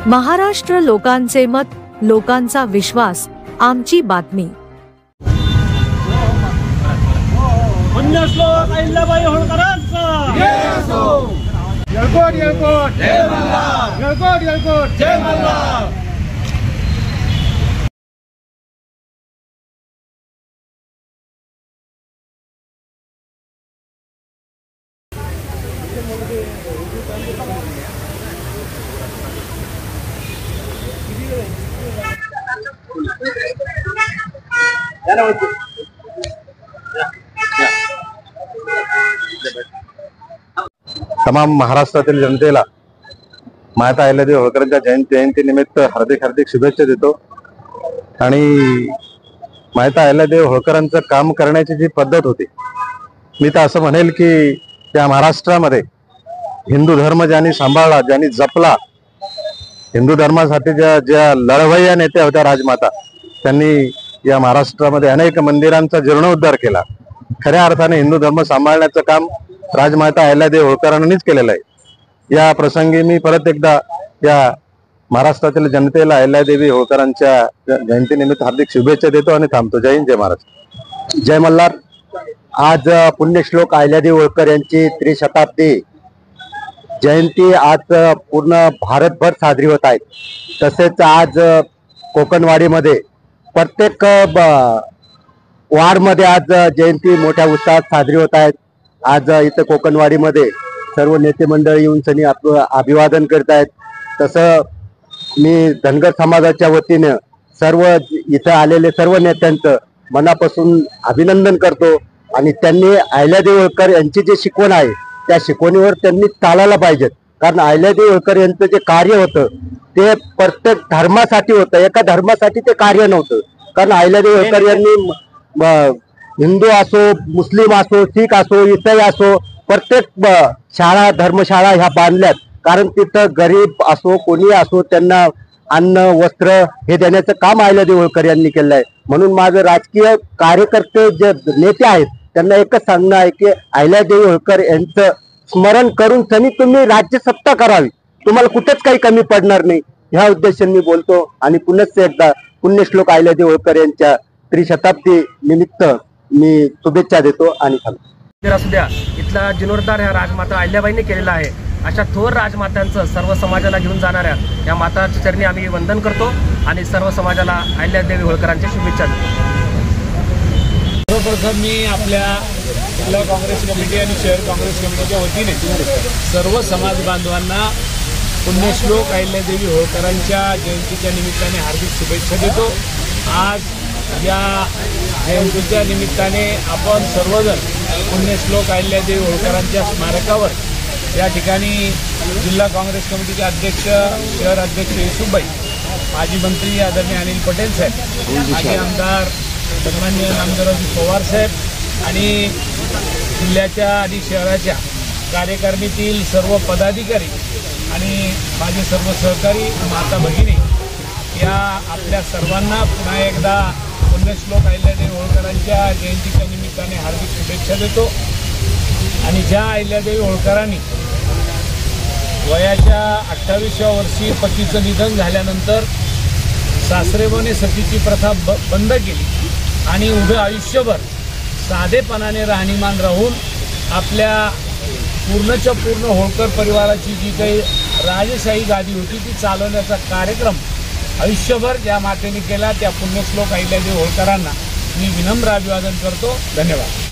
महाराष्ट्र लोकांचे मत, लोकांचा विश्वास, आमची बातमी। पुण्यश्लोक अहिल्याबाई होळकरांचा जय असो। येळकोट येळकोट जय मल्हार, येळकोट येळकोट जय मल्हार। तमाम महाराष्ट्रातील जनतेला माता अहिल्यादेवी होळकरांच्या जयंतीनिमित्त हार्दिक शुभेच्छा देतो। आणि माता अहिल्यादेवी होळकरांचं काम करण्याची जी पद्धत होती, मी तर असं म्हणेल की त्या महाराष्ट्रामध्ये हिंदू धर्म ज्यांनी सांभाळला, ज्यांनी जपला, हिंदू धर्मासाठी ज्या लढवय्या नेत्या होत्या राजमाता, त्यांनी या महाराष्ट्रामध्ये अनेक मंदिरांचा जीर्णोद्धार केला। खऱ्या अर्थाने हिंदू धर्म सांभाळण्याचं काम राजमाता अहिल्यादेवी होळकरांनीच केलेलं आहे। या प्रसंगी मी परत एकदा या महाराष्ट्रातील जनतेला अहिल्यादेवी होळकरांच्या जयंतीनिमित्त हार्दिक शुभेच्छा देतो आणि थांबतो। जय हिंद, जय महाराष्ट्र, जय मल्हार। आज पुण्यश्लोक अहिल्यादेवी होळकर यांची त्रिशताब्दी जयंती आज पूर्ण भारतभर साजरी होत आहे। तसेच आज कोकणवाडीमध्ये प्रत्येक वार्डमध्ये आज जयंती मोठ्या उत्साहात साजरी होत आहेत। आज इथं कोकणवाडीमध्ये सर्व नेते मंडळ येऊन सनी आपलं अभिवादन करत आहेत। तसं मी धनगर समाजाच्या वतीने सर्व इथं आलेले सर्व नेत्यांचं मनापासून अभिनंदन करतो। आणि त्यांनी अहिल्यादेवी होळकर यांची जी शिकवण आहे त्या शिकवणीवर त्यांनी चालायला पाहिजे। कारण अहिल्यादेवी होळकर यांचं जे कार्य होतं ते प्रत्येक धर्मासाठी होतं, एका धर्मासाठी ते कार्य नव्हतं। कारण अहिल्यादेवी होळकर यांनी हिंदू असो, मुस्लिम असो, शीख असो, ईसाई असो, प्रत्येक शाळा धर्मशाळा ह्या बांधल्यात। कारण तिथं गरीब असो कोणी असो त्यांना अन्न वस्त्र हे देण्याचं काम अहिल्यादेवी होळकर यांनी केलं आहे। म्हणून माझं राजकीय कार्यकर्ते जे नेते आहेत त्यांना एकच सांगणं आहे की अहिल्यादेवी होळकर यांचं स्मरण करून सनी तुम्ही राज्य सत्ता करावी, तुम्हाला कुठेच काही कमी पडणार नाही, ह्या उद्देशाने मी बोलतो। आणि पुन्हा एकदा पुण्यश्लोक अहिल्यादेवी होळकर यांच्या त्रिशताब्दी निमित्त मी शुभेच्छा देतो आणि थांबतो। असू द्या, इथला जीर्णोद्धार ह्या राजमाता अहिल्याबाईंनी केलेला आहे। अशा थोर राजमातांचं सर्व समाजाला घेऊन जाणाऱ्या या माताच्या चरणी आम्ही वंदन करतो आणि सर्व समाजाला अहिल्यादेवी होळकरांच्या शुभेच्छा देतो। सर्वप्रथम मी आपल्या जिल्हा काँग्रेस कमिटी आणि शहर काँग्रेस कमिटीच्या वतीने सर्व समाज बांधवांना पुण्यश्लोक अहिल्यादेवी होळकरांच्या जयंतीच्या निमित्ताने हार्दिक शुभेच्छा देतो। आज या जयंतीच्या निमित्ताने आपण सर्वजण पुण्यश्लोक अहिल्यादेवी होळकरांच्या स्मारकावर या ठिकाणी जिल्हा काँग्रेस कमिटीचे अध्यक्ष, शहर अध्यक्ष येसुबाई, माजी मंत्री आदरणीय अनिल पटेल साहेब, माजी आमदार सन्माननीय नामदारजी पवार साहेब आणि जिल्ह्याच्या आणि शहराच्या कार्यकारिणीतील सर्व पदाधिकारी आणि माझे सर्व सहकारी माता भगिनी या आपल्या सर्वांना पुन्हा एकदा पुण्यश्लोक अहिल्यादेवी होळकरांच्या जयंतीच्या निमित्ताने हार्दिक शुभेच्छा देतो। आणि ज्या अहिल्यादेवी होळकरांनी वयाच्या 28व्या वर्षी पतीचं निधन झाल्यानंतर सासरेबोने सतीची प्रथा बंद केली आणि उभे आयुष्यभर साधेपणाने राहणीमान राहून आपल्या पूर्णच्या पूर्ण होळकर परिवाराची जी काही राजशाही गादी होती ती चालवण्याचा कार्यक्रम आयुष्यभर ज्या मातेने केला त्या पुण्यश्लोक अहिल्यादेवी होळकरांना मी विनम्र अभिवादन करतो। धन्यवाद।